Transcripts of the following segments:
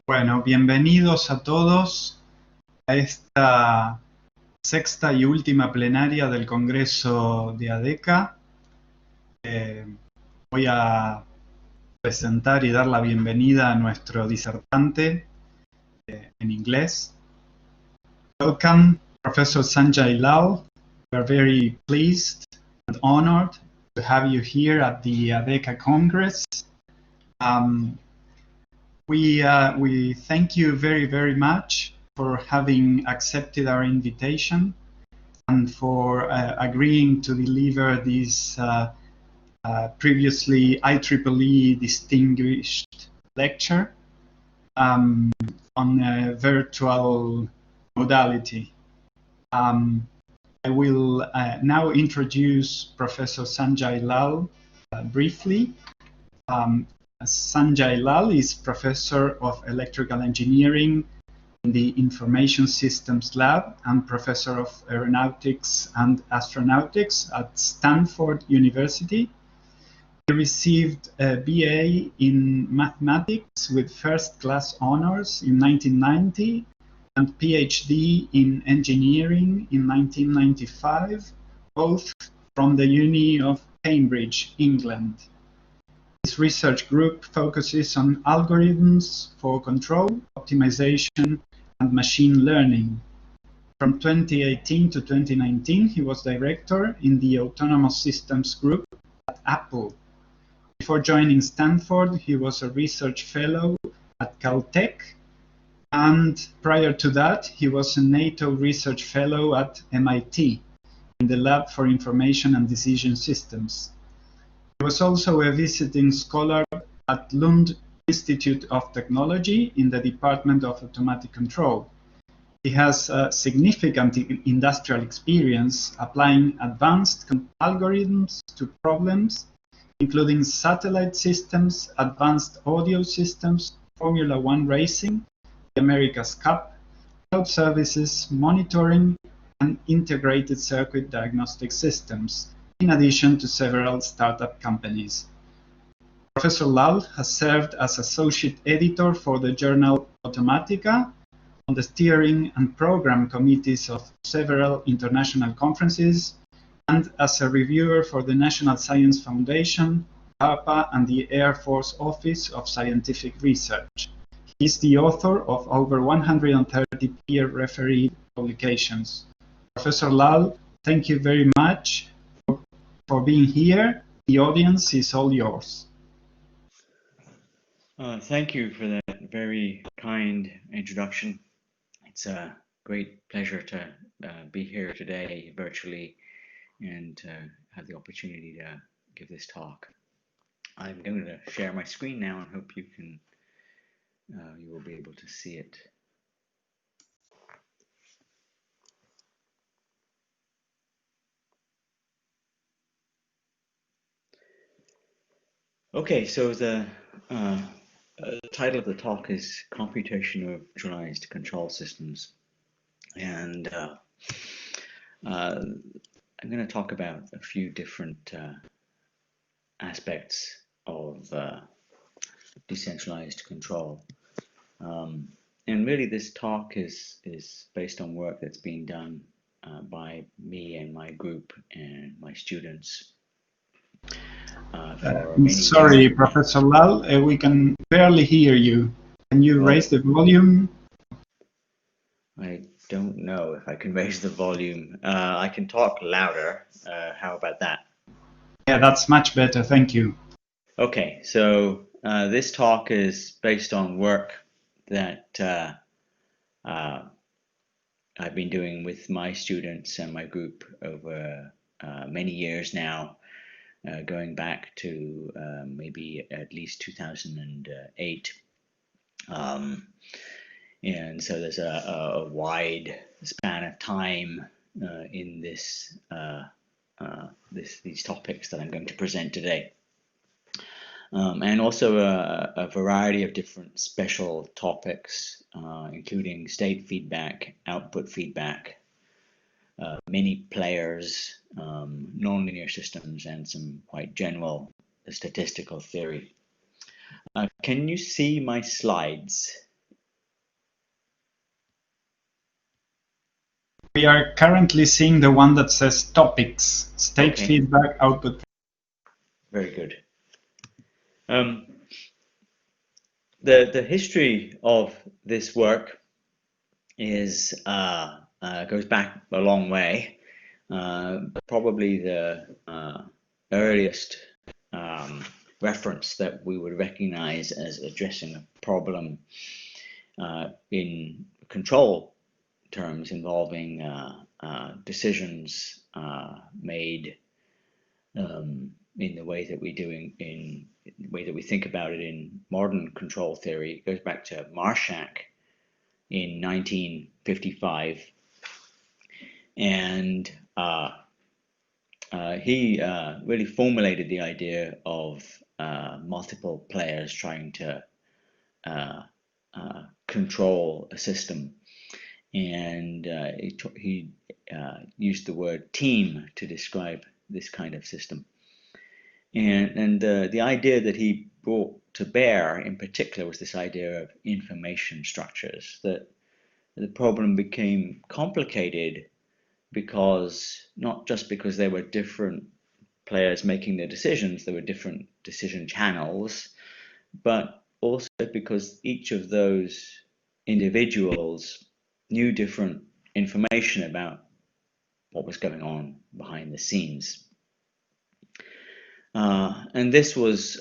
Bueno, bienvenidos a todos a esta sexta y última plenaria del Congreso de AADECA. Voy a presentar y dar la bienvenida a nuestro disertante en inglés. Welcome, Professor Sanjay Lall. We are very pleased and honored to have you here at the AADECA Congress. We thank you very much for having accepted our invitation and for agreeing to deliver this previously IEEE distinguished lecture on a virtual modality. I will now introduce Professor Sanjay Lall briefly. Sanjay Lall is Professor of Electrical Engineering in the Information Systems Lab and Professor of Aeronautics and Astronautics at Stanford University. He received a BA in Mathematics with first-class honors in 1990 and PhD in Engineering in 1995, both from the Uni of Cambridge, England. This research group focuses on algorithms for control, optimization, and machine learning. From 2018 to 2019, he was director in the Autonomous Systems Group at Apple. Before joining Stanford, he was a research fellow at Caltech, and prior to that, he was a NATO research fellow at MIT in the Lab for Information and Decision Systems. He was also a visiting scholar at Lund Institute of Technology in the Department of Automatic Control. He has significant industrial experience applying advanced algorithms to problems, including satellite systems, advanced audio systems, Formula One racing, the America's Cup, cloud services, monitoring, and integrated circuit diagnostic systems, in addition to several startup companies. Professor Lall has served as associate editor for the journal Automatica, on the steering and program committees of several international conferences, and as a reviewer for the National Science Foundation, DARPA, and the Air Force Office of Scientific Research. He is the author of over 130 peer-refereed publications. Professor Lall, thank you very much for being here. The audience is all yours. Thank you for that very kind introduction. It's a great pleasure to be here today virtually and to have the opportunity to give this talk. I'm going to share my screen now and hope you can you will be able to see it. Okay, so the title of the talk is Computation of Decentralized Control Systems, and I'm going to talk about a few different aspects of decentralized control. And really this talk is based on work that's being done by me and my group and my students. Sorry, Professor Lall, we can barely hear you. Can you raise the volume? I don't know if I can raise the volume. I can talk louder. How about that? Yeah, that's much better. Thank you. Okay, so this talk is based on work that I've been doing with my students and my group over many years now. Going back to maybe at least 2008. And so there's a wide span of time in these topics that I'm going to present today. And also a variety of different special topics, including state feedback, output feedback, many players, nonlinear systems, and some quite general statistical theory. Can you see my slides? we are currently seeing the one that says topics, state Okay. feedback, output. Very good. The history of this work is goes back a long way. Probably the earliest reference that we would recognize as addressing a problem in control terms involving decisions made in the way that we do in the way that we think about it in modern control theory. It goes back to Marshak in 1955, and he really formulated the idea of multiple players trying to control a system, and he used the word team to describe this kind of system. And the idea that he brought to bear in particular was this idea of information structures, that the problem became complicated because not just because there were different players making the decisions, there were different decision channels, but also because each of those individuals knew different information about what was going on behind the scenes. And this was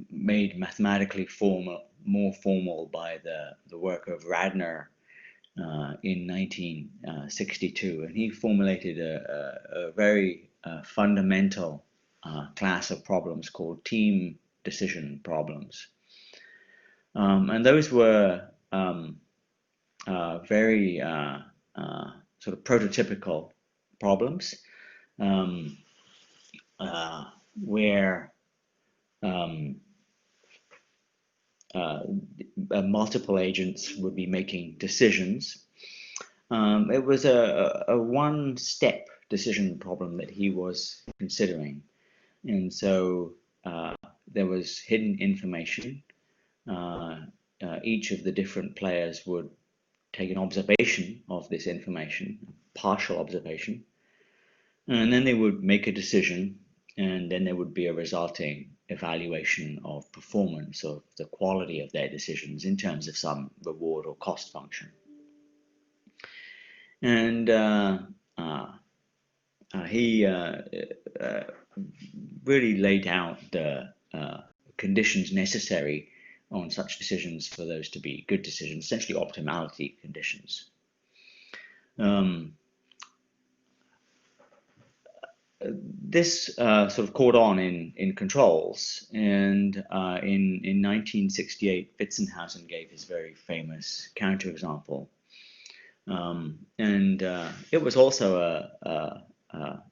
made mathematically more formal by the work of Radner in 1962, and he formulated a very fundamental class of problems called team decision problems. And those were very sort of prototypical problems, where multiple agents would be making decisions. It was a one-step decision problem that he was considering, and so there was hidden information. Each of the different players would take an observation of this information, partial observation, and then they would make a decision, and then there would be a resulting evaluation of performance, of the quality of their decisions in terms of some reward or cost function. And he really laid out the conditions necessary on such decisions for those to be good decisions, essentially optimality conditions. This sort of caught on in controls, and in 1968, Witzenhausen gave his very famous counterexample, and it was also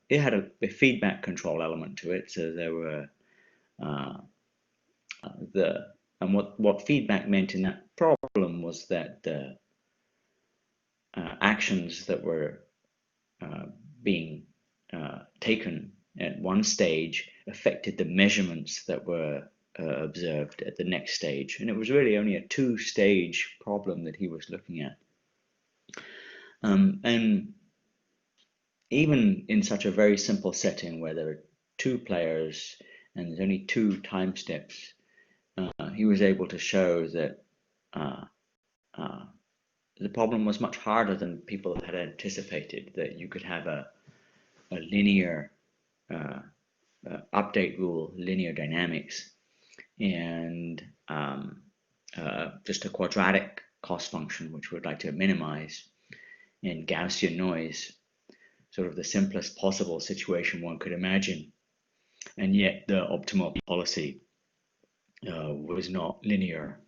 it had a feedback control element to it. So there were what feedback meant in that problem was that the actions that were being taken at one stage affected the measurements that were observed at the next stage, and it was really only a two-stage problem that he was looking at. And even in such a very simple setting where there are two players and there's only two time steps, he was able to show that the problem was much harder than people had anticipated, that you could have a linear update rule, linear dynamics, and just a quadratic cost function, which we'd like to minimize, and Gaussian noise, sort of the simplest possible situation one could imagine. And yet the optimal policy was not linear.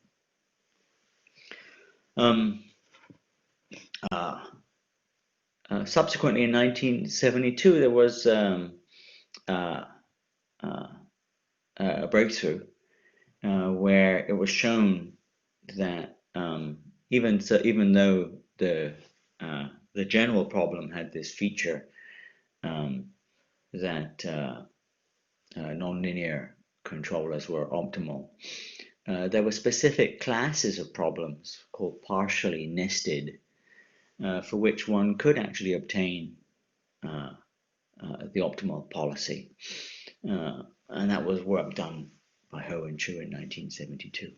Subsequently, in 1972, there was a breakthrough where it was shown that even though the general problem had this feature that nonlinear controllers were optimal, there were specific classes of problems called partially nested for which one could actually obtain the optimal policy. And that was work done by Ho and Chu in 1972.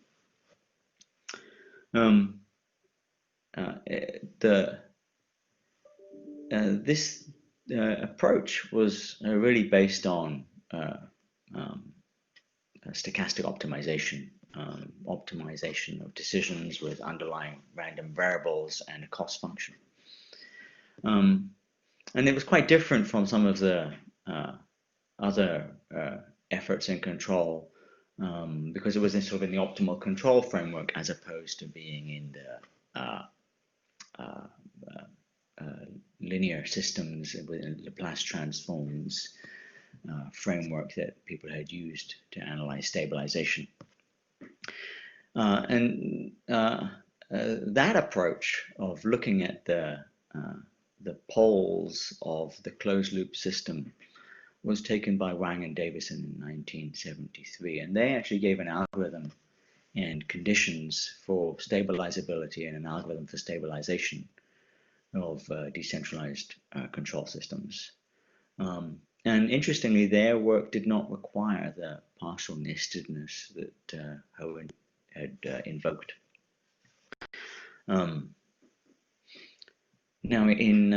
This approach was really based on stochastic optimization, optimization of decisions with underlying random variables and a cost function. And it was quite different from some of the other efforts in control, because it was in sort of in the optimal control framework as opposed to being in the linear systems within Laplace transforms framework that people had used to analyze stabilization. That approach of looking at the poles of the closed loop system was taken by Wang and Davison in 1973, and they actually gave an algorithm and conditions for stabilizability and an algorithm for stabilization of decentralized control systems. And interestingly, their work did not require the partial nestedness that Ho had invoked. Now, in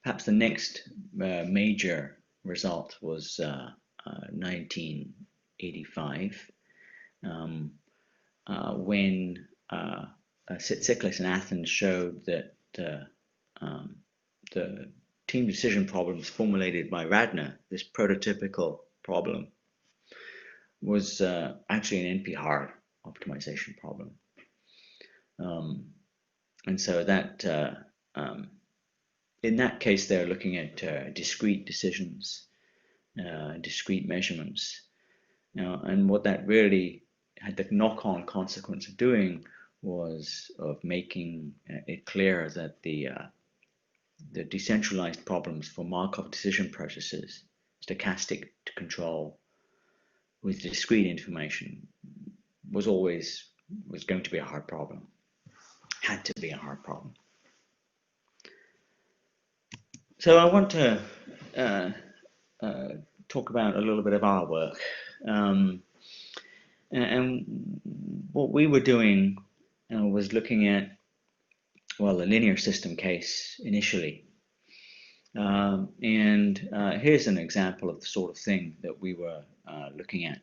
perhaps the next major result was 1985, when Tsitsiklis in Athens showed that the team decision problems formulated by Radner, this prototypical problem, was actually an NP-hard optimization problem. And so that in that case, they're looking at discrete decisions, discrete measurements. And what that really had the knock-on consequence of doing was of making it clear that the decentralized problems for Markov decision processes, stochastic to control with discrete information, was going to be a hard problem, had to be a hard problem. So I want to talk about a little bit of our work. And what we were doing was looking at, well, the linear system case initially. Here's an example of the sort of thing that we were looking at.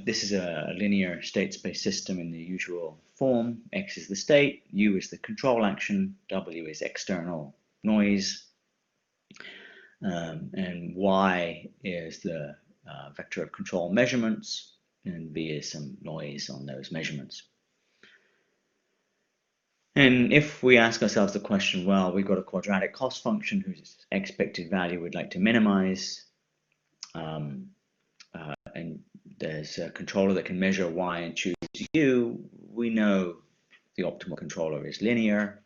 This is a linear state space system in the usual form. X is the state, U is the control action, W is external noise, and Y is the vector of control measurements, and B is some noise on those measurements. And if we ask ourselves the question, well, we've got a quadratic cost function whose expected value we'd like to minimize, and there's a controller that can measure Y and choose U, we know the optimal controller is linear,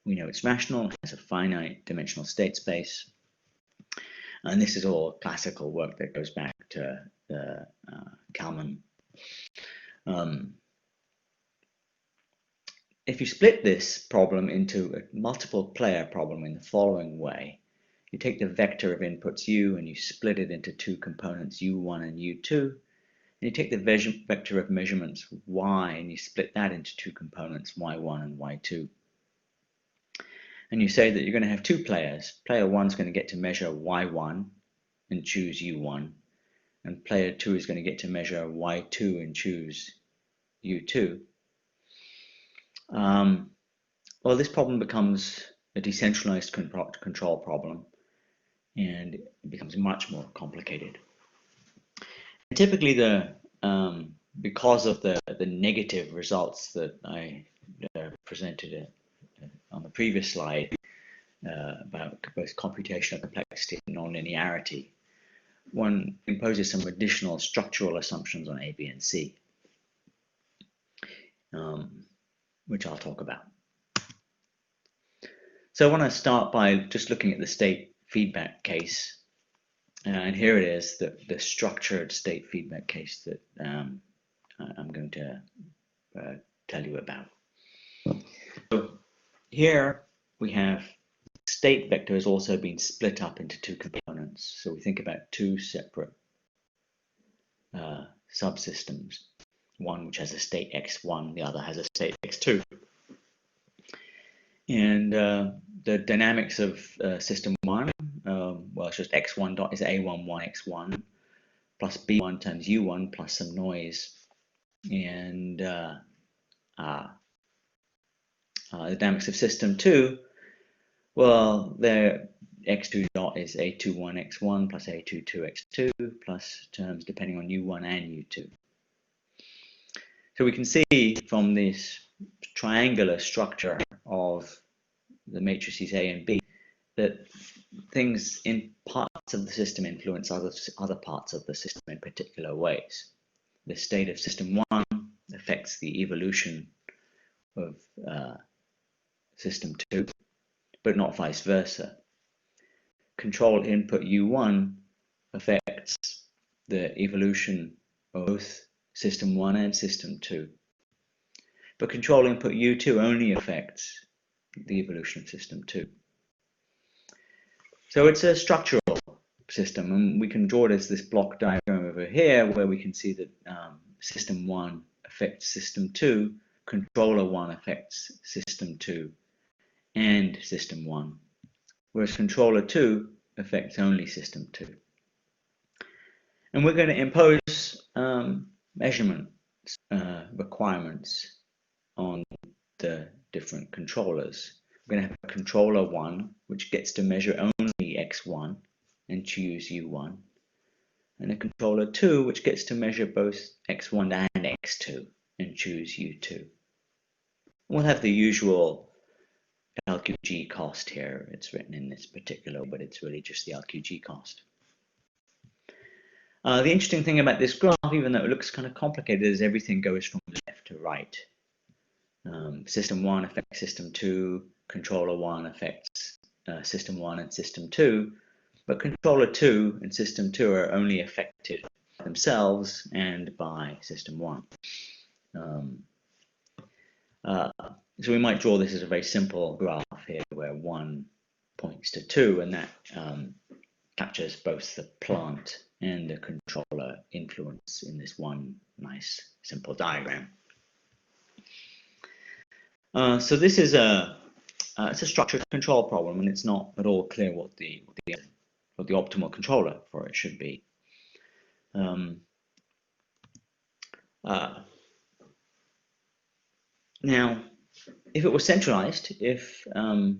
we know it's rational, it has a finite dimensional state space, and this is all classical work that goes back to Kalman. If you split this problem into a multiple player problem in the following way, you take the vector of inputs U and you split it into two components, U1 and U2, and you take the vector of measurements Y and you split that into two components, Y1 and Y2. And you say that you're going to have two players. Player 1 is going to get to measure Y1 and choose U1, and player 2 is going to get to measure Y2 and choose U2. Well, this problem becomes a decentralized control problem, and it becomes much more complicated. And typically, because of the negative results that I presented on the previous slide about both computational complexity and nonlinearity, one imposes some additional structural assumptions on A, B, and C, which I'll talk about. So I want to start by just looking at the state feedback case. And here it is, the structured state feedback case that I'm going to tell you about. here we have state vector has also been split up into two components. So we think about two separate subsystems, one which has a state x1, the other has a state x2. And the dynamics of system 1, well, it's just x1 dot is a11 x1 plus b1 times u1 plus some noise. And the dynamics of system 2, well, there x2 dot is a21 x1 plus a22 x2 plus terms depending on u1 and u2. So we can see from this triangular structure of the matrices A and B that things in parts of the system influence other parts of the system in particular ways. The state of system 1 affects the evolution of system 2, but not vice versa. Control input U1 affects the evolution of both system 1 and system 2. But control input U2 only affects the evolution of system 2. So it's a structural system, and we can draw this block diagram over here where we can see that system 1 affects system 2, controller 1 affects system 2 and system 1, whereas controller 2 affects only system 2. And we're going to impose measurement requirements on the different controllers. We're going to have a controller 1, which gets to measure only x1 and choose u1, and a controller 2, which gets to measure both x1 and x2 and choose u2. We'll have the usual LQG cost here. It's written in this particular, but it's really just the LQG cost. The interesting thing about this graph, even though it looks kind of complicated, is everything goes from left to right. System 1 affects system 2, controller 1 affects system 1 and system 2, but controller 2 and system 2 are only affected by themselves and by system 1. So we might draw this as a very simple graph here where 1 points to 2, and that captures both the plant and the controller influence in this one nice simple diagram. So this is it's a structured control problem, and it's not at all clear what the optimal controller for it should be. Now, if it was centralized, so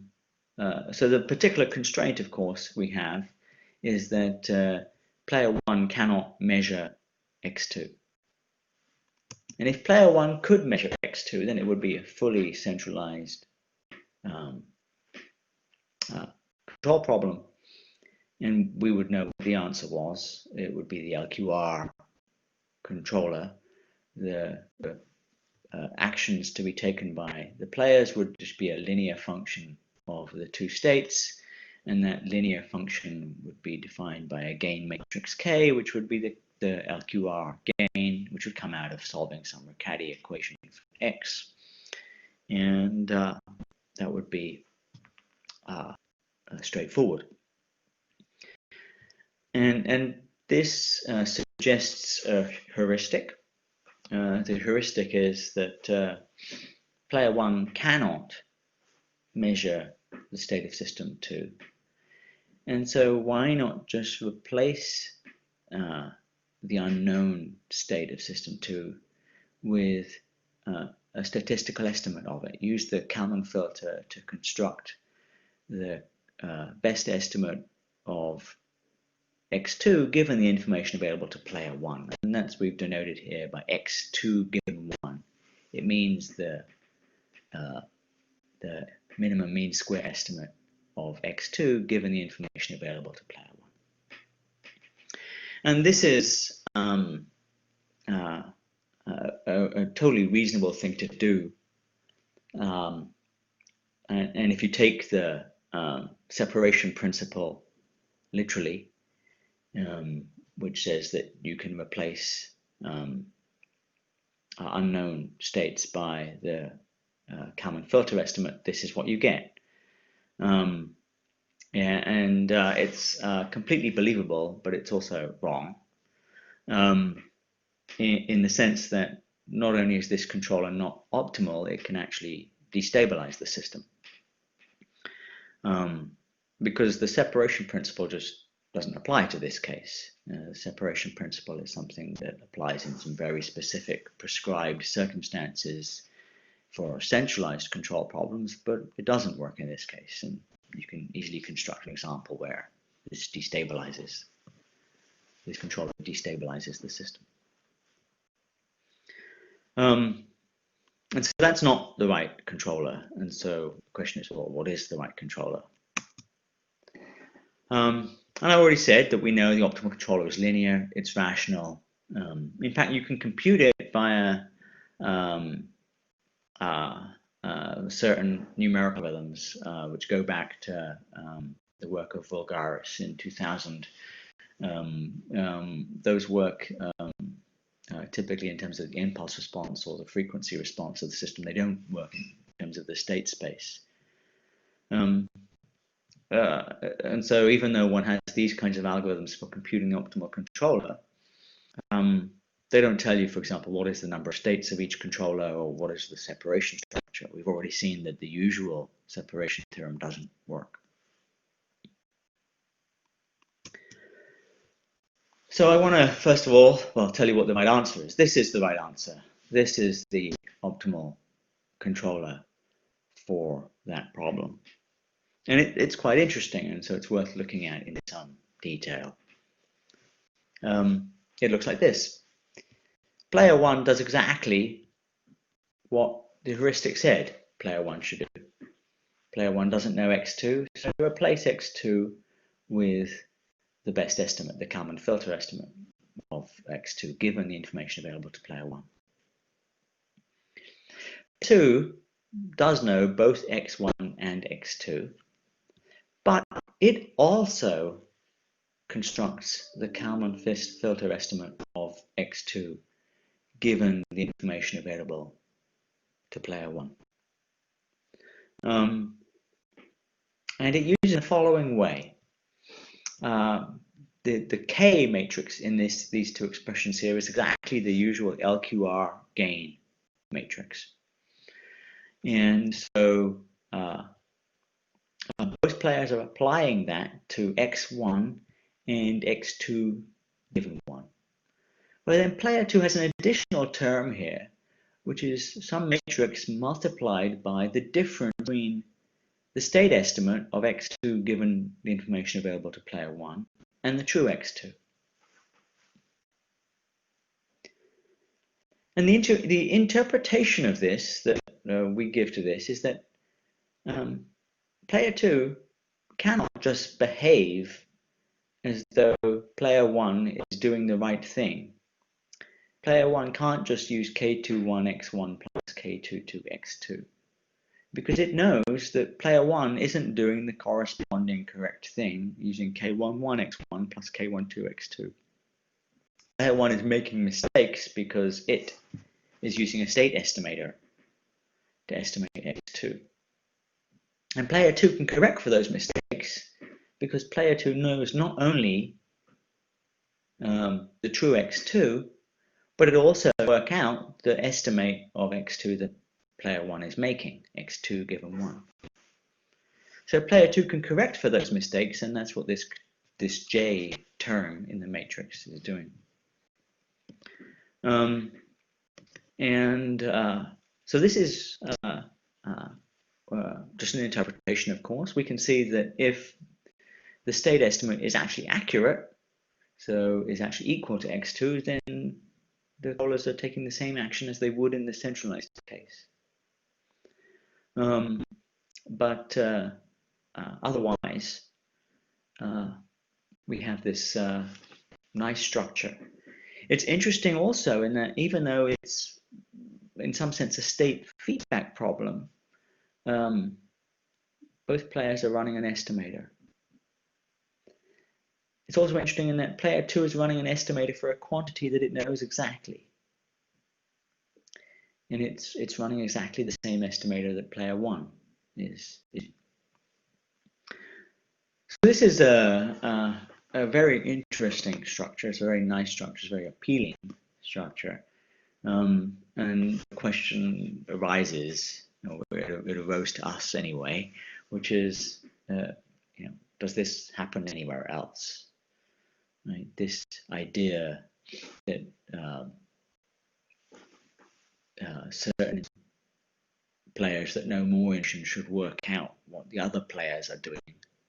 the particular constraint, of course, we have is that player 1 cannot measure x2. And if player 1 could measure x2, then it would be a fully centralized control problem. And we would know what the answer was. It would be the LQR controller. The actions to be taken by the players would just be a linear function of the two states, and that linear function would be defined by a gain matrix K, which would be the LQR gain, which would come out of solving some Riccati equation for X, and that would be straightforward. And this suggests a heuristic. The heuristic is that player 1 cannot measure the state of system 2. And so why not just replace the unknown state of system 2 with a statistical estimate of it? Use the Kalman filter to construct the best estimate of x2 given the information available to player 1. And that's we've denoted here by x2 given 1. It means the minimum mean square estimate of x2 given the information available to player 1. And this is a totally reasonable thing to do. And if you take the separation principle literally, which says that you can replace unknown states by the Kalman filter estimate, this is what you get. It's completely believable, but it's also wrong in the sense that not only is this controller not optimal, it can actually destabilize the system. Because the separation principle just doesn't apply to this case. The separation principle is something that applies in some very specific prescribed circumstances for centralized control problems, but it doesn't work in this case. And you can easily construct an example where this controller destabilizes the system. And so that's not the right controller. And so the question is, well, what is the right controller? And I already said that we know the optimal controller is linear, it's rational. In fact, you can compute it via certain numerical algorithms, which go back to the work of Vulgaris in 2000. Those work typically in terms of the impulse response or the frequency response of the system. They don't work in terms of the state space. And so even though one has these kinds of algorithms for computing the optimal controller, they don't tell you, for example, what is the number of states of each controller or what is the separation structure. We've already seen that the usual separation theorem doesn't work. So I want to, first of all, tell you what the right answer is. This is the right answer. This is the optimal controller for that problem. And it's quite interesting, and so it's worth looking at in some detail. It looks like this. Player 1 does exactly what the heuristic said player 1 should do. Player 1 doesn't know x2, so replace x2 with the best estimate, the Kalman filter estimate of x2, given the information available to player 1. 2 does know both x1 and x2, but it also constructs the Kalman filter estimate of x2 given the information available to player 1. And it uses the following way. The K matrix in these two expressions here is exactly the usual LQR gain matrix. And so both players are applying that to x1 and x2 given 1. But then player 2 has an additional term here, which is some matrix multiplied by the difference between the state estimate of x2 given the information available to player 1 and the true x2. And the interpretation of this that we give to this is that player 2 cannot just behave as though player 1 is doing the right thing. Player 1 can't just use k21x1 plus k22x2, because it knows that player 1 isn't doing the corresponding correct thing using k11x1 plus k12x2. Player 1 is making mistakes because it is using a state estimator to estimate x2. And player 2 can correct for those mistakes because player 2 knows not only the true x2, but it also work out the estimate of x2 that player 1 is making, x2 given 1. So player 2 can correct for those mistakes, and that's what this J term in the matrix is doing. So this is just an interpretation, of course. We can see that if the state estimate is actually accurate, so is actually equal to x2, then the controllers are taking the same action as they would in the centralized case. But otherwise, we have this nice structure. It's interesting also in that even though it's in some sense a state feedback problem, both players are running an estimator. It's also interesting in that player 2 is running an estimator for a quantity that it knows exactly. and it's running exactly the same estimator that player 1 is. So this is a very interesting structure. It's a very nice structure. It's a very appealing structure. And the question arises, or it arose to us anyway, which is, does this happen anywhere else? Right? This idea that certain players that know more information should work out what the other players are doing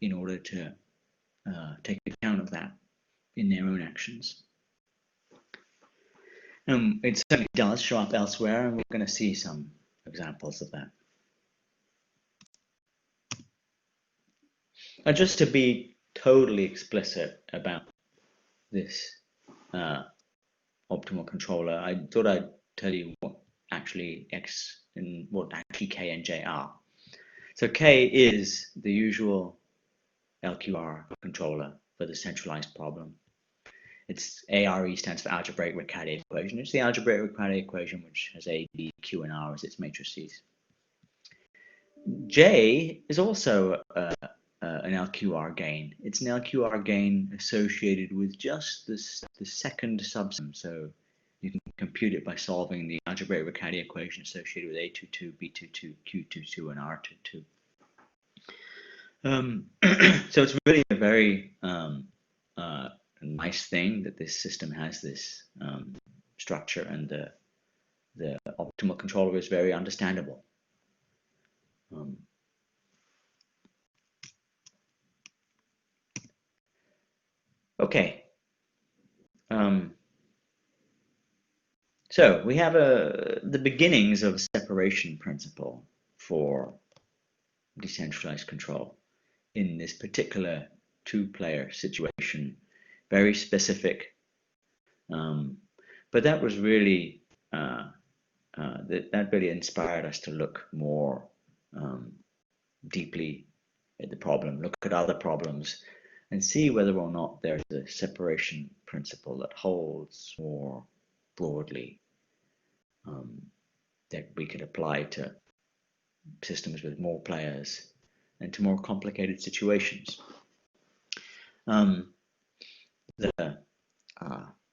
in order to take account of that in their own actions. It certainly does show up elsewhere, and we're going to see some examples of that. And just to be totally explicit about this optimal controller, I thought I'd tell you what actually X and what actually K and J are. So K is the usual LQR controller for the centralized problem. It's ARE stands for algebraic Riccati equation. It's the algebraic Riccati equation which has A, B, Q, and R as its matrices. J is also an LQR gain. It's an LQR gain associated with just the second subsum. So you can compute it by solving the algebraic Riccati equation associated with A22, B22, Q22, and R22. So it's really a very nice thing that this system has this structure, and the optimal controller is very understandable. Okay. So we have the beginnings of a separation principle for decentralized control in this particular two-player situation. Very specific, but that was really that really inspired us to look more deeply at the problem, look at other problems, and see whether or not there's a separation principle that holds more broadly that we could apply to systems with more players and to more complicated situations.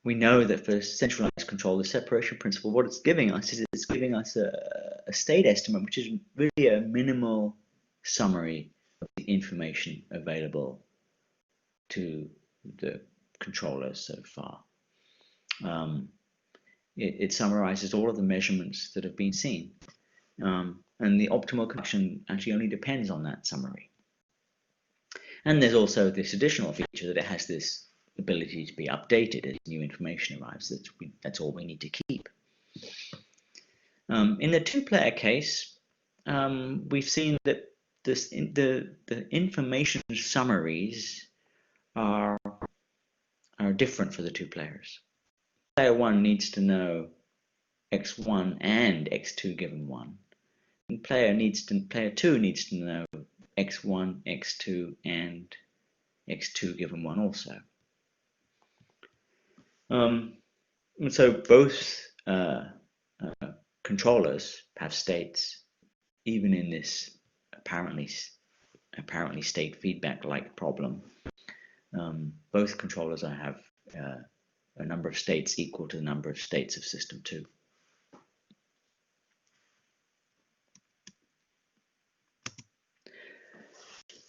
We know that for centralized control, the separation principle, what it's giving us is it's giving us a state estimate, which is really a minimal summary of the information available to the controllers so far. It summarizes all of the measurements that have been seen. And the optimal connection actually only depends on that summary. And there's also this additional feature that it has this ability to be updated as new information arrives. That's all we need to keep. In the two-player case, we've seen that the information summaries are different for the two players. Player 1 needs to know x1 and x2 given 1. And player 2 needs to know x1, x2, and x2 given 1 also. And so both controllers have states, even in this apparently state feedback-like problem. Both controllers have a number of states equal to the number of states of system 2.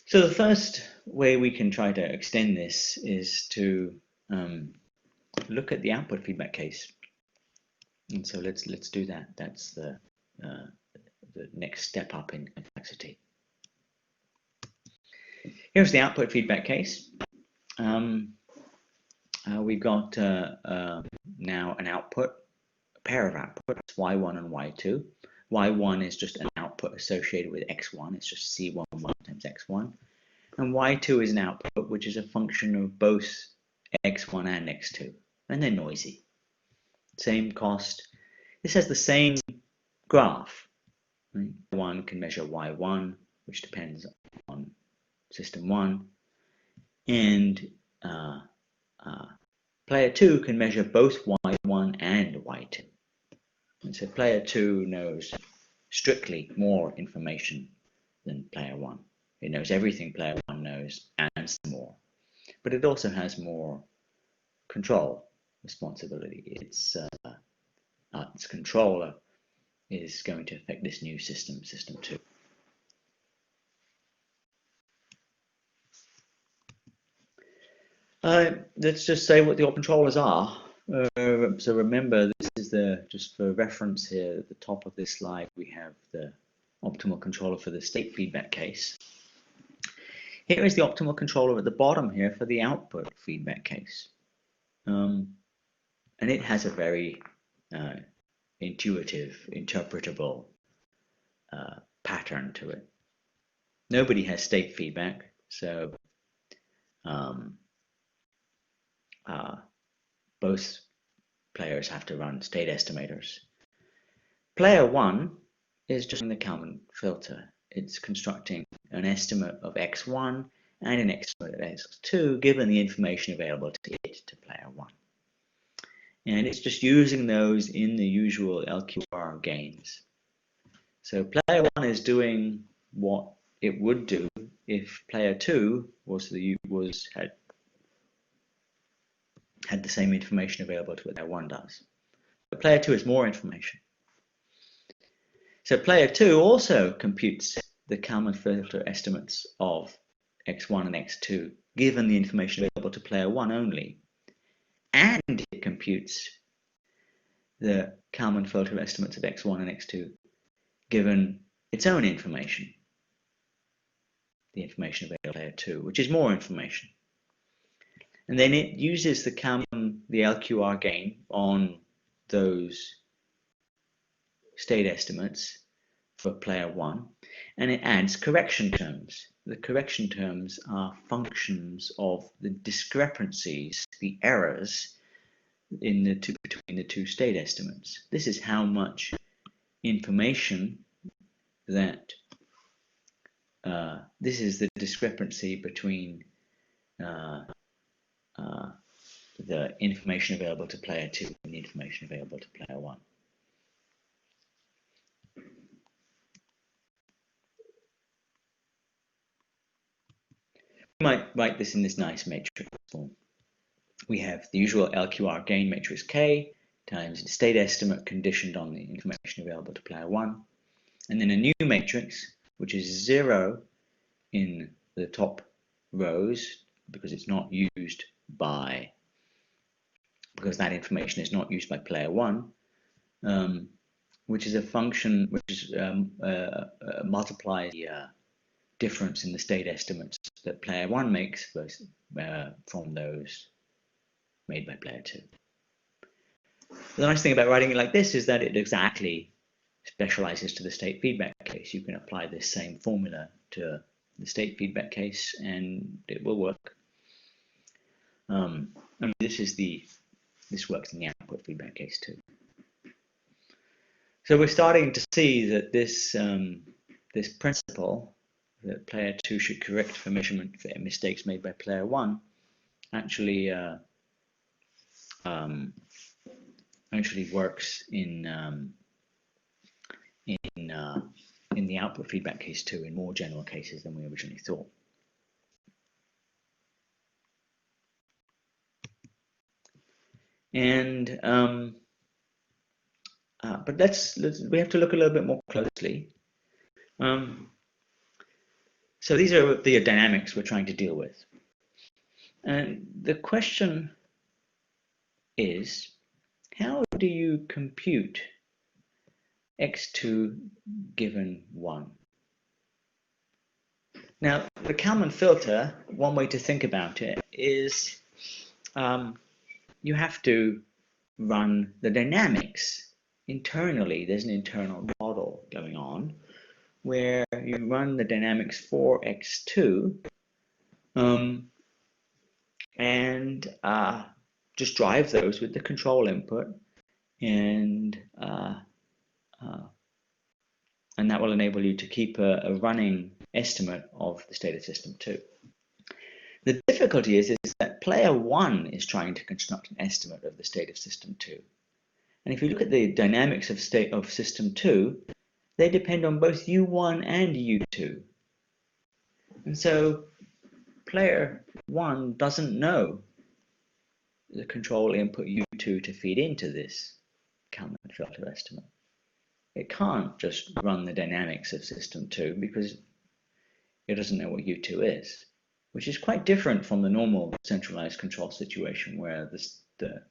So the first way we can try to extend this is to look at the output feedback case. And so let's do that. That's the next step up in complexity. Here's the output feedback case. We've got now an output, a pair of outputs, y1 and y2. y1 is just an output associated with x1. It's just c11 times x1. And y2 is an output which is a function of both x1 and x2. And they're noisy. Same cost. This has the same graph. Right? One can measure y1, which depends on system 1. And player 2 can measure both y1 and y2. And so player 2 knows strictly more information than player 1. It knows everything player 1 knows and some more. But it also has more control responsibility. Its controller is going to affect this new system, system 2. Let's just say what the controllers are. So remember, this is just for reference here, at the top of this slide, we have the optimal controller for the state feedback case. Here is the optimal controller at the bottom here for the output feedback case. And it has a very intuitive, interpretable pattern to it. Nobody has state feedback, so both players have to run state estimators. Player 1 is just the Kalman filter. It's constructing an estimate of x1 and an estimate of x2 given the information available to it, to player 1. And it's just using those in the usual LQR gains. So player 1 is doing what it would do if player 2 had the same information available to what player 1 does. But player 2 has more information. So player 2 also computes the Kalman filter estimates of x1 and x2 given the information available to player 1 only. And it computes the Kalman filter estimates of x1 and x2 given its own information, the information available to player 2, which is more information. And then it uses the LQR gain on those state estimates for player 1, and it adds correction terms. The correction terms are functions of the discrepancies, the errors in between the two state estimates. This is how much information that this is the discrepancy between the information available to player 2 and the information available to player 1. We might write this in this nice matrix form. We have the usual LQR gain matrix K times the state estimate conditioned on the information available to player 1, and then a new matrix which is 0 in the top rows because it's not used by, because that information is not used by player 1, which is a function which multiplies the difference in the state estimates that player 1 makes from those made by player 2. The nice thing about writing it like this is that it exactly specializes to the state feedback case. You can apply this same formula to the state feedback case and it will work. And this works in the output feedback case too. So we're starting to see that this principle that player 2 should correct for measurement for mistakes made by player 1 actually works in the output feedback case too, in more general cases than we originally thought. And but we have to look a little bit more closely. So these are the dynamics we're trying to deal with. And the question is, how do you compute x2 given 1? Now, the Kalman filter, one way to think about it is you have to run the dynamics internally. There's an internal model going on where you run the dynamics for x2 and just drive those with the control input, and that will enable you to keep a running estimate of the state of system 2. The difficulty is that player 1 is trying to construct an estimate of the state of system 2, And if you look at the dynamics of state of system 2, they depend on both U1 and U2. And so player 1 doesn't know the control input U2 to feed into this Kalman filter estimate. It can't just run the dynamics of system 2 because it doesn't know what U2 is, which is quite different from the normal centralized control situation where the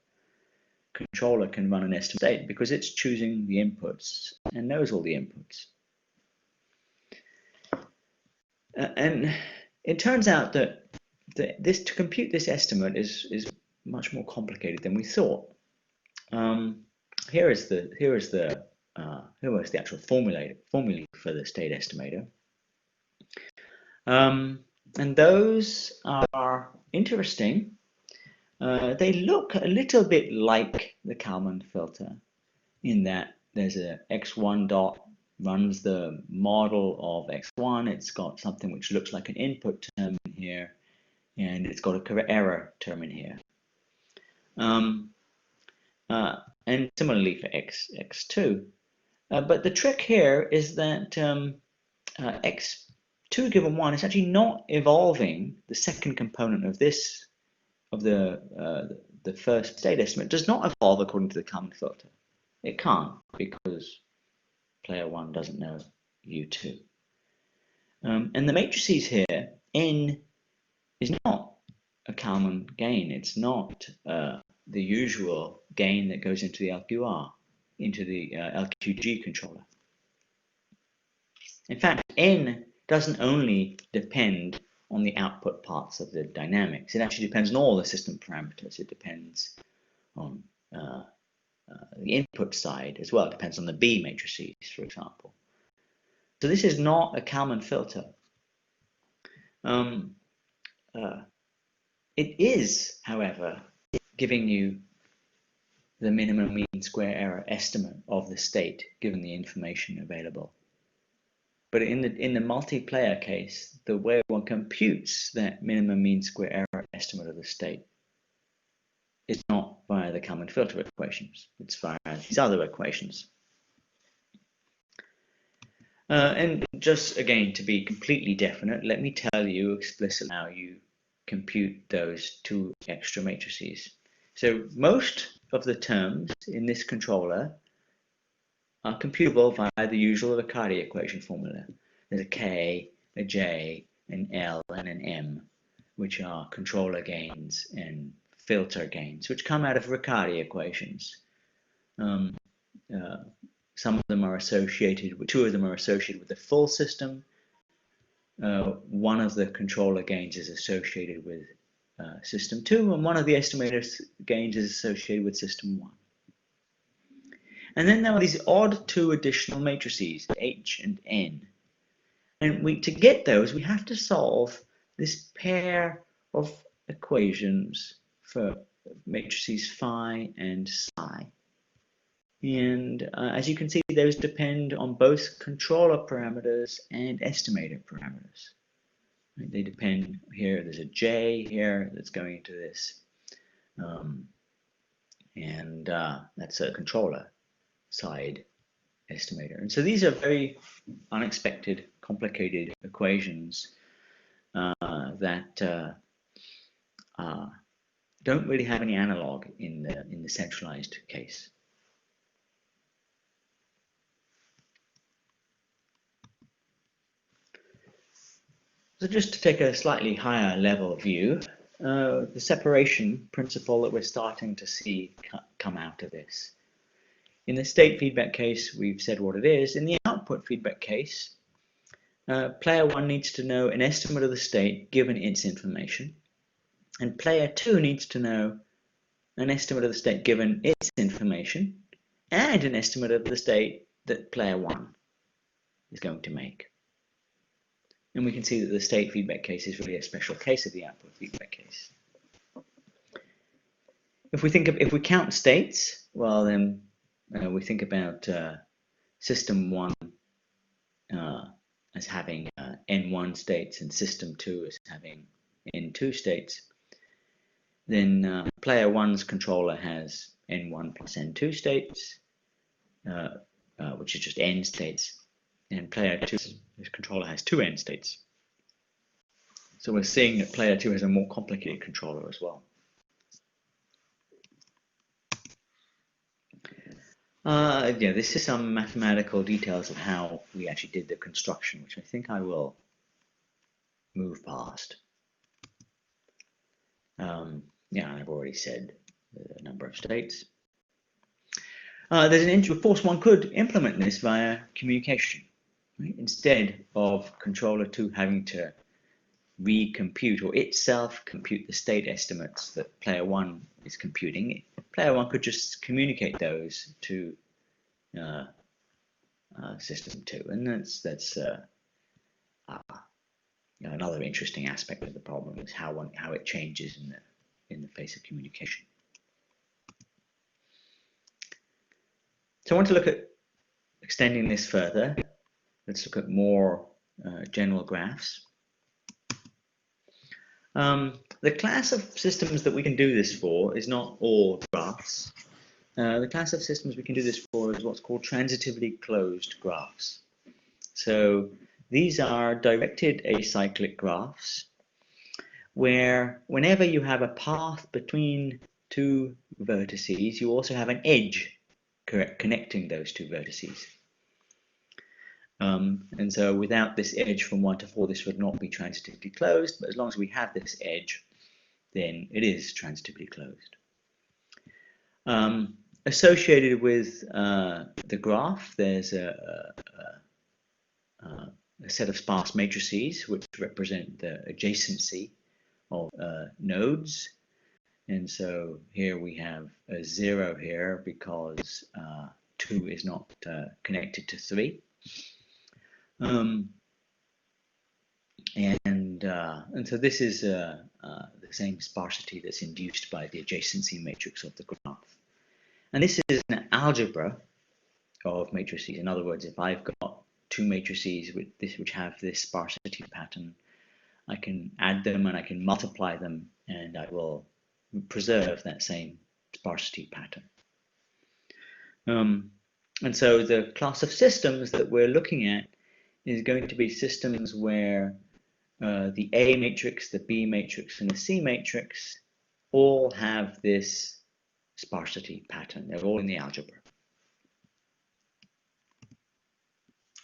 controller can run an estimate state because it's choosing the inputs and knows all the inputs. And it turns out that to compute this estimate is much more complicated than we thought. Here was the actual formula for the state estimator. And those are interesting. They look a little bit like the Kalman filter in that there's a x1 dot runs the model of x1. It's got something which looks like an input term in here, and it's got a error term in here. And similarly for x2. But the trick here is that x2 given 1 is actually not evolving the second component of this, of the first state estimate, does not evolve according to the Kalman filter. It can't because player 1 doesn't know U2. And the matrices here, N is not a Kalman gain. It's not the usual gain that goes into the LQR, into the LQG controller. In fact, N doesn't only depend on the output parts of the dynamics. It actually depends on all the system parameters. It depends on the input side as well. It depends on the B matrices, for example. So this is not a Kalman filter. It is, however, giving you the minimum mean square error estimate of the state given the information available. But in the multiplayer case, the way one computes that minimum mean square error estimate of the state is not via the Kalman filter equations. It's via these other equations. And just again, to be completely definite, let me tell you explicitly how you compute those two extra matrices. So most of the terms in this controller are computable via the usual Riccardi equation formula. There's a K, a J, an L, and an M, which are controller gains and filter gains, which come out of Riccardi equations. Some of them are associated with, 2 of them are associated with the full system. One of the controller gains is associated with system 2, and one of the estimator gains is associated with system 1. And then there are these odd 2 additional matrices, H and N. And to get those, we have to solve this pair of equations for matrices phi and psi. And as you can see, those depend on both controller parameters and estimator parameters. Right? They depend here, there's a J here that's going into this. That's a controller side estimator. And so these are very unexpected, complicated equations that don't really have any analog in the centralized case. So just to take a slightly higher level view, the separation principle that we're starting to see come out of this. In the state feedback case, we've said what it is. In the output feedback case, player 1 needs to know an estimate of the state given its information, and player 2 needs to know an estimate of the state given its information and an estimate of the state that player 1 is going to make. And we can see that the state feedback case is really a special case of the output feedback case. If we count states, well then we think about system 1 as having N1 states and system 2 as having N2 states. then player 1's controller has n1 plus n2 states, which is just n states, and player 2's controller has 2n states. So we're seeing that player 2 has a more complicated controller as well. Yeah, this is some mathematical details of how we actually did the construction, which I think I will move past. Yeah, I've already said the number of states. Of course, one could implement this via communication, right? Instead of controller 2 having to recompute or itself compute the state estimates that player 1 is computing, player 1 could just communicate those to system 2, and that's another interesting aspect of the problem is how it changes in the face of communication. So I want to look at extending this further. Let's look at more general graphs. The class of systems that we can do this for is not all graphs. The class of systems we can do this for is what's called transitively closed graphs. So these are directed acyclic graphs where whenever you have a path between two vertices, you also have an edge connecting those two vertices. And so without this edge from 1 to 4, this would not be transitively closed, but as long as we have this edge, then it is transitively closed. Associated with the graph, there's a set of sparse matrices which represent the adjacency of nodes. And so here we have a 0 here because 2 is not connected to 3. And so this is the same sparsity that's induced by the adjacency matrix of the graph. And this is an algebra of matrices. In other words, if I've got two matrices which have this sparsity pattern, I can add them and I can multiply them, and I will preserve that same sparsity pattern. And so the class of systems that we're looking at is going to be systems where the A matrix, the B matrix, and the C matrix all have this sparsity pattern. They're all in the algebra.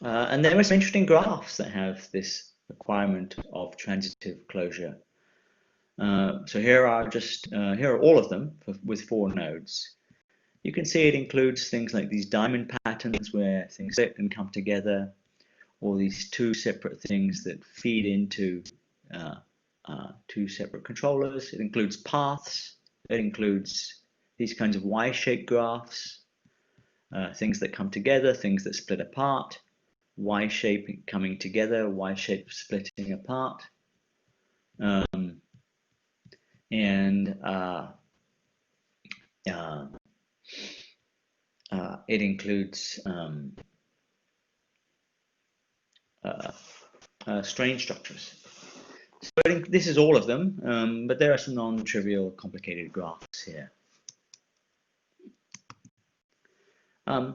And there are some interesting graphs that have this requirement of transitive closure. So here are all of them with 4 nodes. You can see it includes things like these diamond patterns where things split and come together, or these 2 separate things that feed into 2 separate controllers. It includes paths. It includes these kinds of Y-shaped graphs, things that come together, things that split apart, Y-shape coming together, Y-shape splitting apart. It includes strain structures. So I think this is all of them, but there are some non-trivial complicated graphs here.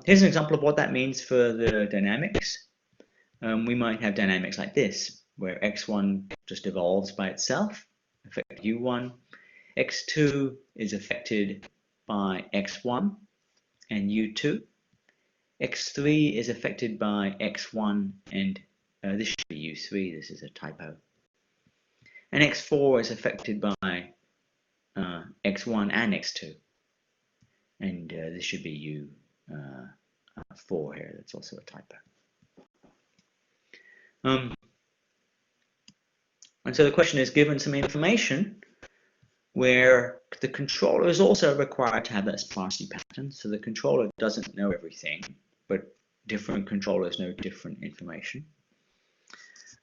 Here's an example of what that means for the dynamics. We might have dynamics like this, where x1 just evolves by itself, affect u1. x2 is affected by x1 and u2. x3 is affected by x1 and this should be u3, this is a typo. And x4 is affected by x1 and x2. And this should be u4 here, that's also a typo. And so the question is, given some information where the controller is also required to have that sparsity pattern, so the controller doesn't know everything, but different controllers know different information.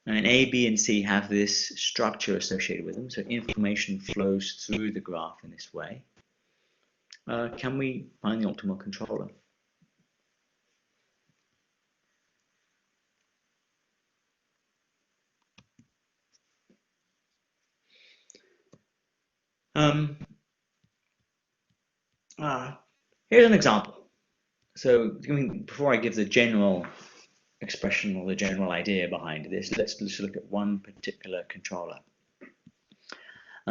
And A, B, and C have this structure associated with them, so information flows through the graph in this way. Can we find the optimal controller? Here's an example. So before I give the general expression or the general idea behind this, let's just look at one particular controller.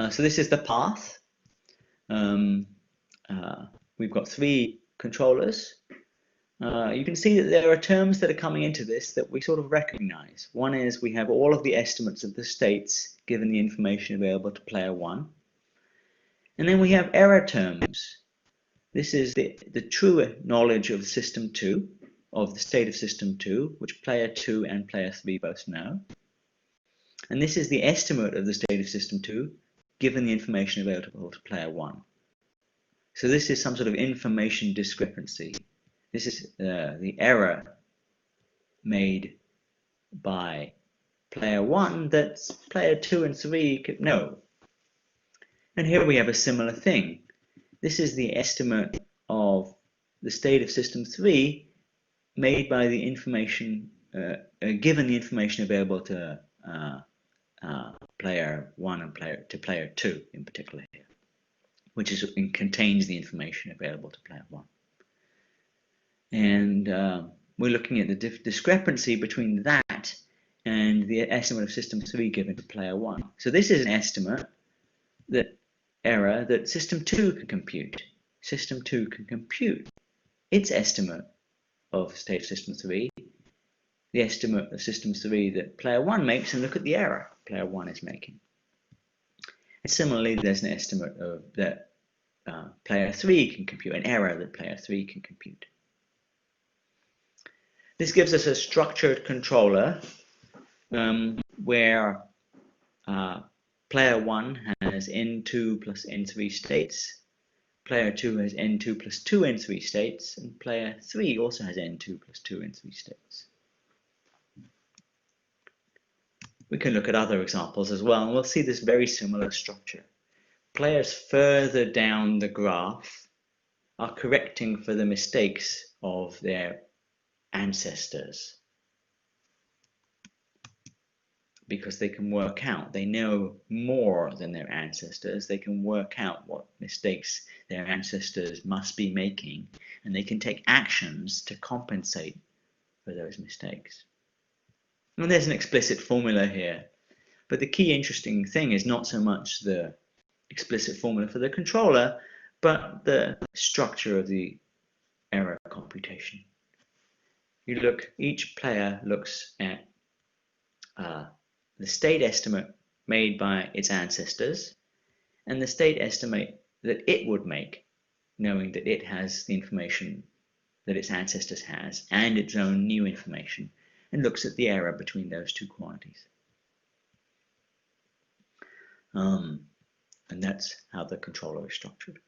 So this is the path. We've got 3 controllers. You can see that there are terms that are coming into this that we sort of recognize. One is we have all of the estimates of the states given the information available to player 1. And then we have error terms. This is the true knowledge of system 2, of the state of system 2, which player 2 and player 3 both know. And this is the estimate of the state of system 2 given the information available to player 1. So this is some sort of information discrepancy. This is the error made by player 1 that player 2 and 3 could know. And here we have a similar thing. This is the estimate of the state of system 3 made by the information, given the information available to player 1 and player 2 in particular here, which contains the information available to player 1. And we're looking at the discrepancy between that and the estimate of system 3 given to player 1. So this is an estimate error that system 2 can compute. System 2 can compute its estimate of state of system 3, the estimate of system 3 that player 1 makes, and look at the error player 1 is making. And similarly, there's an estimate of that player 3 can compute, an error that player 3 can compute. This gives us a structured controller where player 1 has n2 plus n3 states, player 2 has n2 plus 2 n3 states, and player 3 also has n2 plus 2 n3 states. We can look at other examples as well, and we'll see this very similar structure. Players further down the graph are correcting for the mistakes of their ancestors, because they can work out, they know more than their ancestors, they can work out what mistakes their ancestors must be making, and they can take actions to compensate for those mistakes. And there's an explicit formula here, but the key interesting thing is not so much the explicit formula for the controller, but the structure of the error computation. Each player looks at the state estimate made by its ancestors and the state estimate that it would make, knowing that it has the information that its ancestors has and its own new information, and looks at the error between those two quantities. And that's how the controller is structured.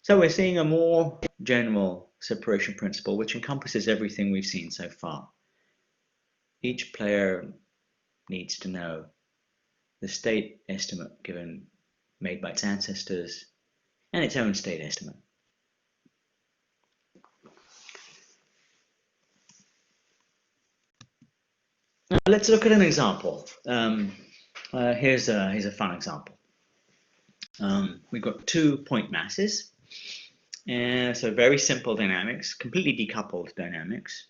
So we're seeing a more general separation principle which encompasses everything we've seen so far. Each player needs to know the state estimate made by its ancestors and its own state estimate. Now let's look at an example. Here's a fun example. We've got 2 point masses, and so very simple dynamics, completely decoupled dynamics,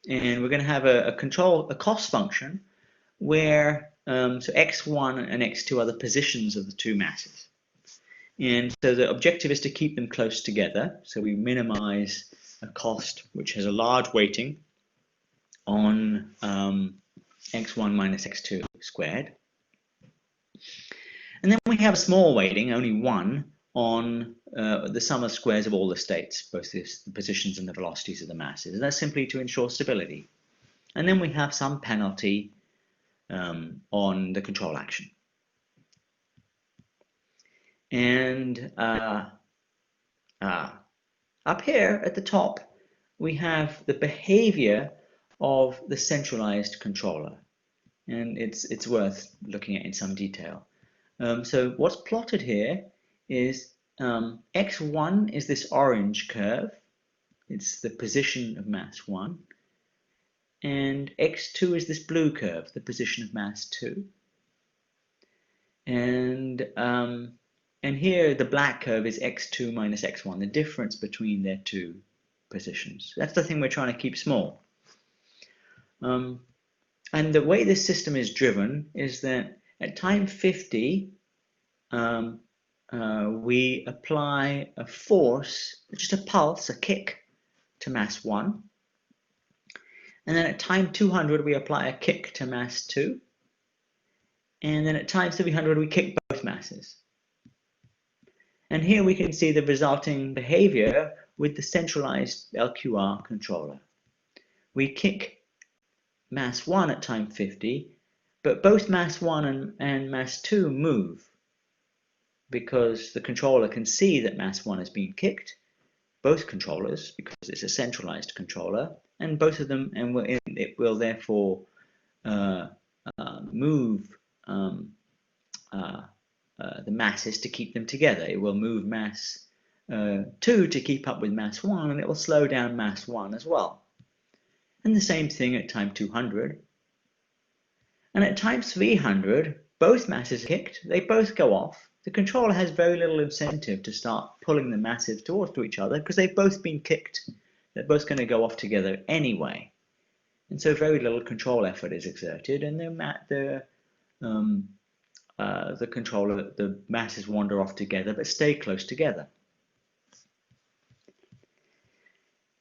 and we're going to have a cost function where so x1 and x2 are the positions of the 2 masses, and so the objective is to keep them close together. So we minimize a cost which has a large weighting on x1 minus x2 squared. And then we have a small weighting, only 1, on the sum of squares of all the states, both the positions and the velocities of the masses. And that's simply to ensure stability. And then we have some penalty on the control action. And up here at the top, we have the behavior of the centralized controller. And it's worth looking at in some detail. So what's plotted here is x1 is this orange curve. It's the position of mass 1. And x2 is this blue curve, the position of mass 2. And here the black curve is x2 minus x1, the difference between their two positions. That's the thing we're trying to keep small. And the way this system is driven is that at time 50, we apply a force, just a pulse, a kick, to mass 1. And then at time 200, we apply a kick to mass 2. And then at time 300, we kick both masses. And here we can see the resulting behavior with the centralized LQR controller. We kick mass 1 at time 50, but both mass 1 and mass 2 move because the controller can see that mass 1 is being kicked, both controllers, because it's a centralized controller, and both of them, and it will therefore move the masses to keep them together. It will move mass 2 to keep up with mass 1, and it will slow down mass 1 as well. And the same thing at time 200. And at time 300, both masses are kicked, they both go off. The controller has very little incentive to start pulling the masses towards each other because they've both been kicked. They're both going to go off together anyway. And so very little control effort is exerted, and the controller, the masses wander off together but stay close together.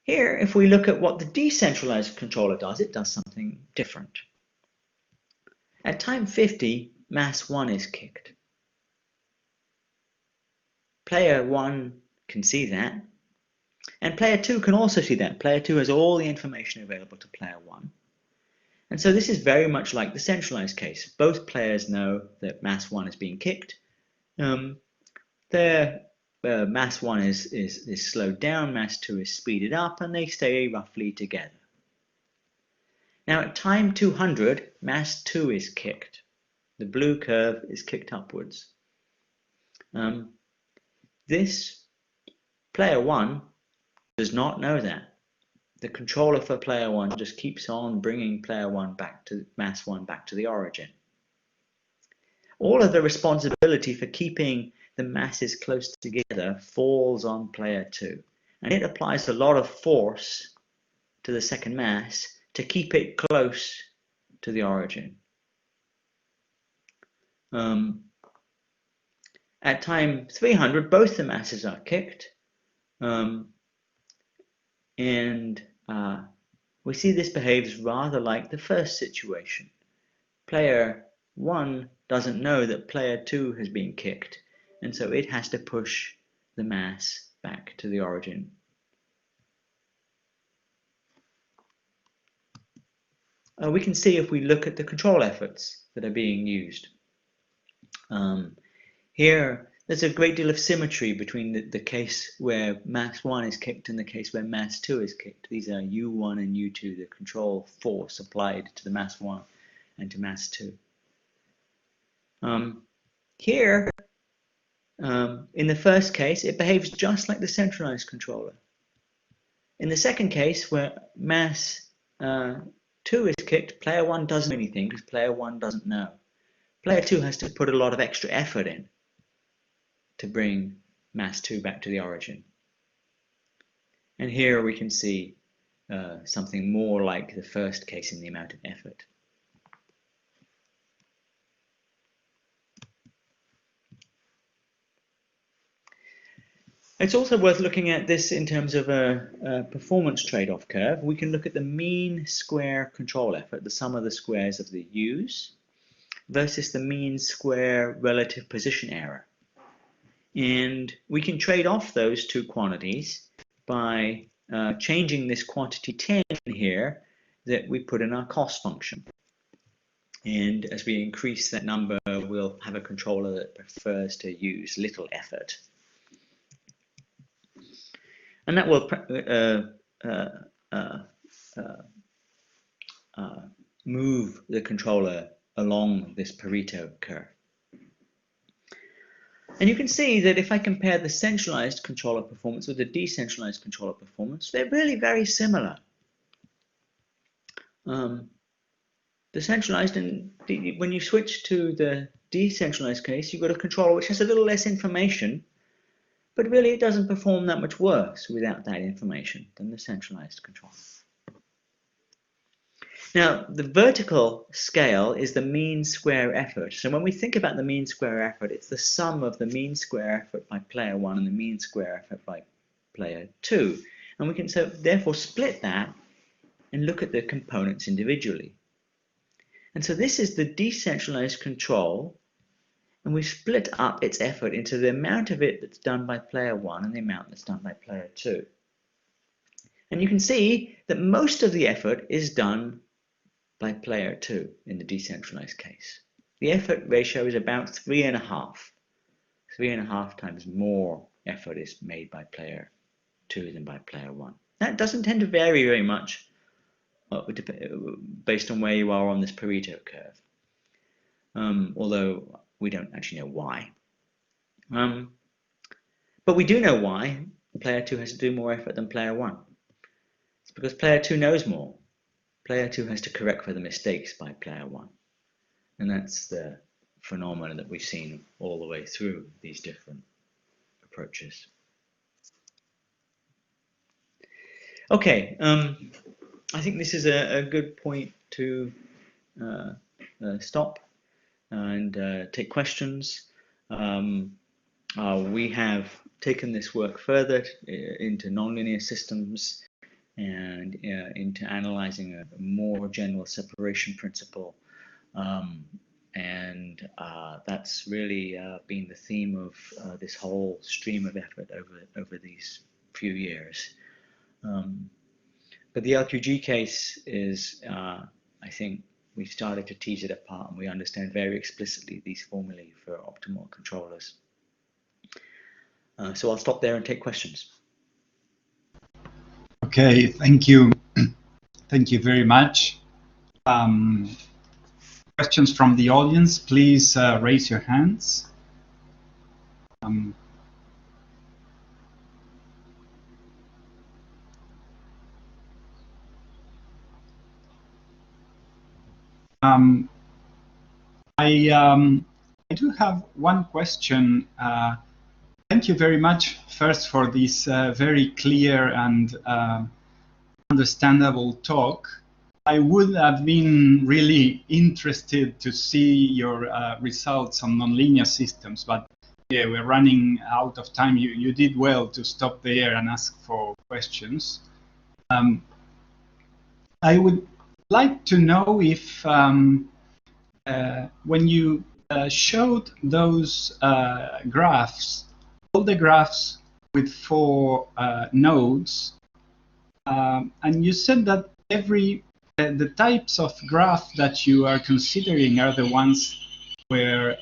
Here, if we look at what the decentralized controller does, it does something different. At time 50, mass 1 is kicked. Player 1 can see that, and player 2 can also see that. Player 2 has all the information available to player 1. And so this is very much like the centralized case. Both players know that mass 1 is being kicked. Mass 1 is slowed down, mass 2 is speeded up, and they stay roughly together. Now at time 200, mass 2 is kicked. The blue curve is kicked upwards. This player 1 does not know that. The controller for player 1 just keeps on bringing player 1 back to mass 1 back to the origin. All of the responsibility for keeping the masses close together falls on player 2, and it applies a lot of force to the second mass to keep it close to the origin. At time 300, both the masses are kicked, and we see this behaves rather like the first situation. Player 1 doesn't know that player 2 has been kicked, and so it has to push the mass back to the origin. We can see if we look at the control efforts that are being used. Here, there's a great deal of symmetry between the case where mass 1 is kicked and the case where mass 2 is kicked. These are U1 and U2, the control force applied to the mass 1 and to mass 2. Here, in the first case, it behaves just like the centralized controller. In the second case, where mass 2 is kicked, player 1 doesn't do anything because player 1 doesn't know. Player 2 has to put a lot of extra effort in to bring mass 2 back to the origin. And here we can see something more like the first case in the amount of effort. It's also worth looking at this in terms of a performance trade-off curve. We can look at the mean square control effort, the sum of the squares of the U's, versus the mean square relative position error. And we can trade off those two quantities by changing this quantity 10 here that we put in our cost function. And as we increase that number, we'll have a controller that prefers to use little effort. And that will move the controller along this Pareto curve. And you can see that if I compare the centralized controller performance with the decentralized controller performance, they're really very similar. The centralized, and when you switch to the decentralized case, you've got a controller which has a little less information, but really it doesn't perform that much worse without that information than the centralized controller. Now, the vertical scale is the mean square effort. So when we think about the mean square effort, it's the sum of the mean square effort by player 1 and the mean square effort by player 2. And we can so therefore split that and look at the components individually. And so this is the decentralized control, and we split up its effort into the amount of it that's done by player 1 and the amount that's done by player 2. And you can see that most of the effort is done by player 2 in the decentralized case. The effort ratio is about 3.5. 3.5 times more effort is made by player 2 than by player 1. That doesn't tend to vary very much based on where you are on this Pareto curve, although we don't actually know why. But we do know why player 2 has to do more effort than player 1. It's because player 2 knows more. Player 2 has to correct for the mistakes by player 1. And that's the phenomenon that we've seen all the way through these different approaches. Okay, I think this is a good point to stop and take questions. We have taken this work further into nonlinear systems and into analyzing a more general separation principle. And that's really been the theme of this whole stream of effort over these few years. But the LQG case is, I think, we started to tease it apart and we understand very explicitly these formulae for optimal controllers. So I'll stop there and take questions. Okay, thank you. Thank you very much. Questions from the audience, please raise your hands. I do have one question. Thank you very much first for this very clear and understandable talk. I would have been really interested to see your results on nonlinear systems, but yeah, we're running out of time. You did well to stop there and ask for questions. I would like to know if when you showed those graphs, all the graphs with 4 nodes, and you said that the types of graph that you are considering are the ones where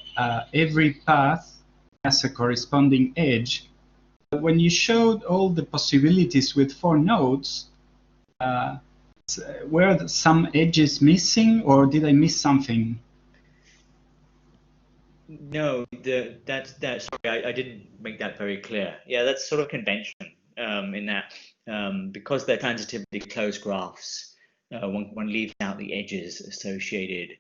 every path has a corresponding edge. But when you showed all the possibilities with 4 nodes, were some edges missing, or did I miss something? No, sorry, I didn't make that very clear. Yeah, that's sort of convention in that because they're transitively closed graphs, one leaves out the edges associated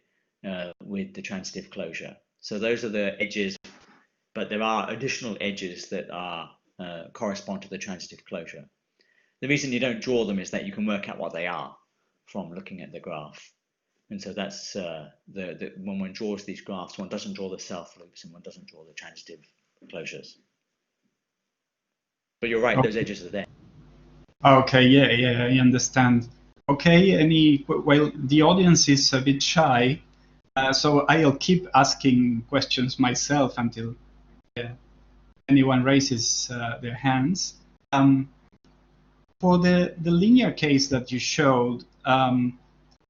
with the transitive closure. So those are the edges, but there are additional edges that are correspond to the transitive closure. The reason you don't draw them is that you can work out what they are from looking at the graph. And so that's when one draws these graphs, one doesn't draw the self loops and one doesn't draw the transitive closures. But you're right, okay. Those edges are there. Okay, yeah, I understand. Okay, well, the audience is a bit shy, so I'll keep asking questions myself until anyone raises their hands. For the linear case that you showed,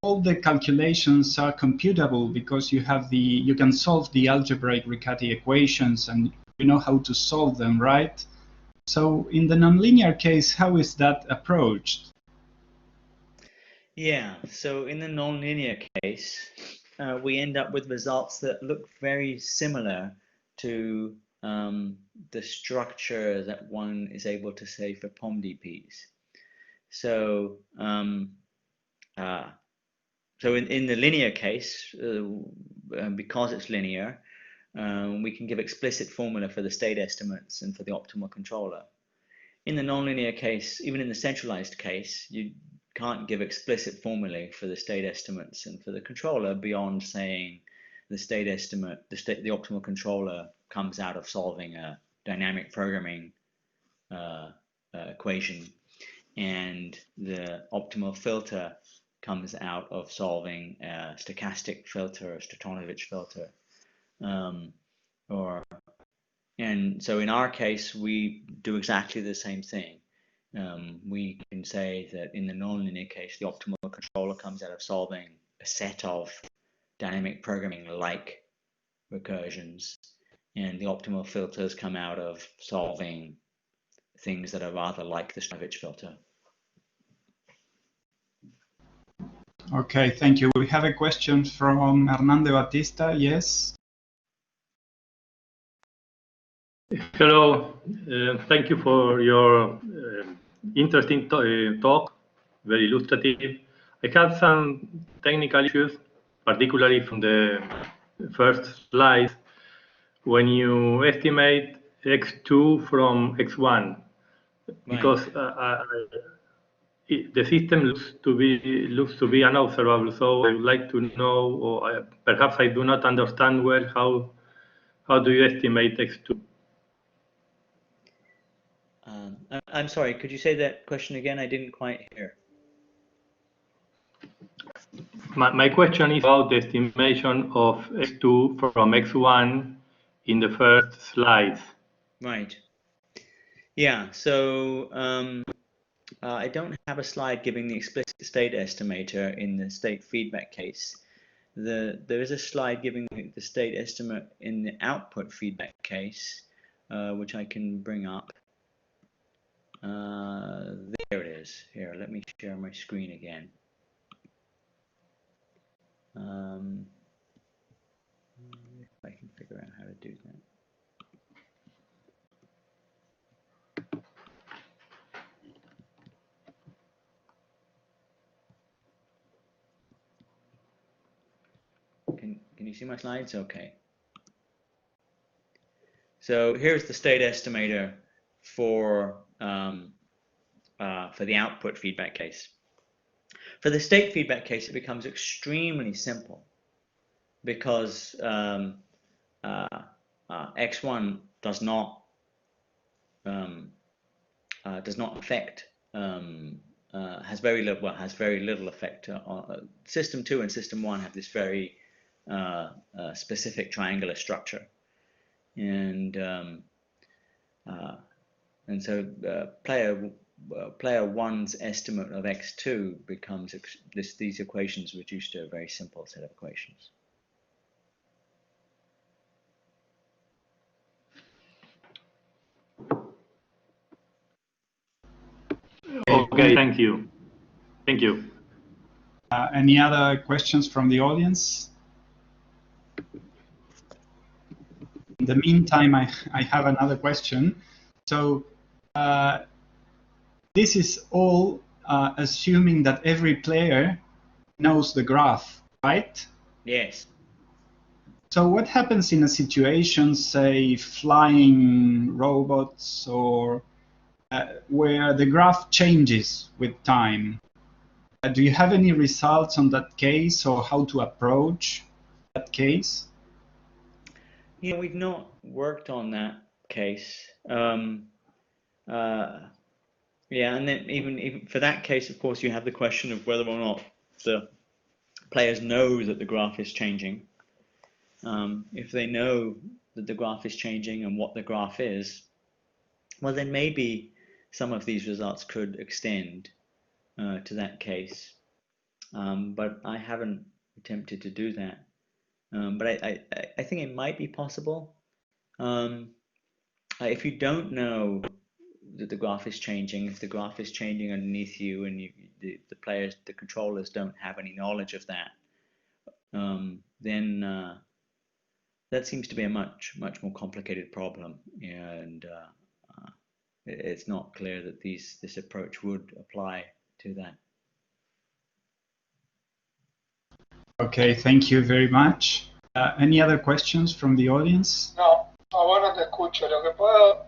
all the calculations are computable because you can solve the algebraic Riccati equations and you know how to solve them, right? So in the nonlinear case, how is that approached? Yeah, so in the nonlinear case, we end up with results that look very similar to the structure that one is able to say for POM-DPs. So so in the linear case, because it's linear, we can give explicit formula for the state estimates and for the optimal controller. In the nonlinear case, even in the centralized case, you can't give explicit formulae for the state estimates and for the controller beyond saying the state estimate, the optimal controller comes out of solving a dynamic programming equation, and the optimal filter comes out of solving a stochastic filter, a Stoyanovich filter. And so in our case, we do exactly the same thing. We can say that in the nonlinear case, the optimal controller comes out of solving a set of dynamic programming like recursions, and the optimal filters come out of solving things that are rather like the Stoyanovich filter. Okay, thank you. We have a question from Hernando Batista. Yes. Hello, thank you for your interesting talk, very illustrative. I have some technical issues, particularly from the first slide, when you estimate x2 from x1, because the system looks to be unobservable. So I would like to know, or perhaps I do not understand well, how do you estimate x2? I'm sorry, could you say that question again? I didn't quite hear. My question is about the estimation of x2 from x1 in the first slides. Right. Yeah, so I don't have a slide giving the explicit state estimator in the state feedback case. There is a slide giving the state estimate in the output feedback case, which I can bring up. There it is. Here, let me share my screen again. If I can figure out how to do that. Can you see my slides? Okay. So here's the state estimator for the output feedback case. For the state feedback case, it becomes extremely simple because x1 does not affect, has very little effect. System 2 and System 1 have this very specific triangular structure, and so player 1's estimate of x2 becomes these equations reduced to a very simple set of equations. Okay, thank you. Thank you. Any other questions from the audience? In the meantime, I have another question. So this is all assuming that every player knows the graph, right? Yes. So what happens in a situation, say, flying robots or where the graph changes with time? Do you have any results on that case or how to approach that case? Yeah, we've not worked on that case. Yeah, and then even for that case, of course, you have the question of whether or not the players know that the graph is changing. If they know that the graph is changing and what the graph is, well, then maybe some of these results could extend to that case. But I haven't attempted to do that. But I think it might be possible. If you don't know that the graph is changing, if the graph is changing underneath you and the controllers don't have any knowledge of that, then that seems to be a much more complicated problem, and it's not clear that this approach would apply to that. Okay, thank you very much. Any other questions from the audience? No, ahora te escucho. Lo que puedo.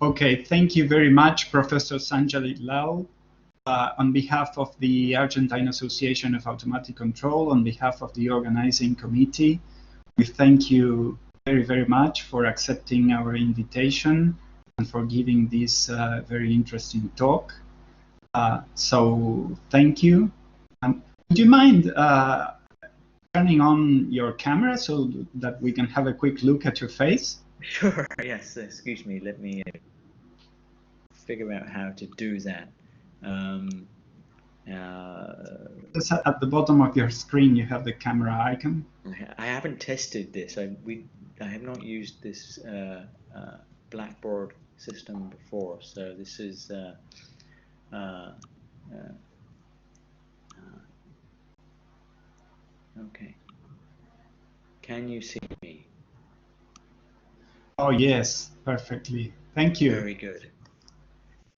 Okay, thank you very much, Professor Sanjay Lall. On behalf of the Argentine Association of Automatic Control, on behalf of the organizing committee, we thank you very, very much for accepting our invitation and for giving this very interesting talk. So thank you. Would you mind turning on your camera so that we can have a quick look at your face? Sure, yes, excuse me, let me figure out how to do that. Just at the bottom of your screen, you have the camera icon. I haven't tested this. I have not used this Blackboard system before, so this is okay. Can you see me? Oh yes, perfectly. Thank you. Very good.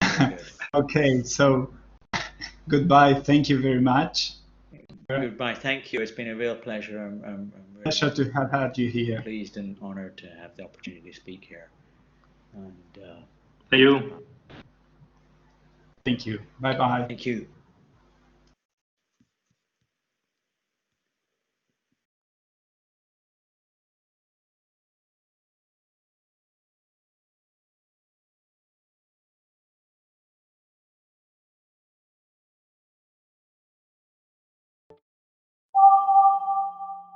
Very good. Okay, so goodbye. Thank you very much. Goodbye. Thank you. It's been a real pleasure. I'm really Pleasure to have had you here. pleased and honored to have the opportunity to speak here. And Thank you. Thank you. Bye bye. thank you.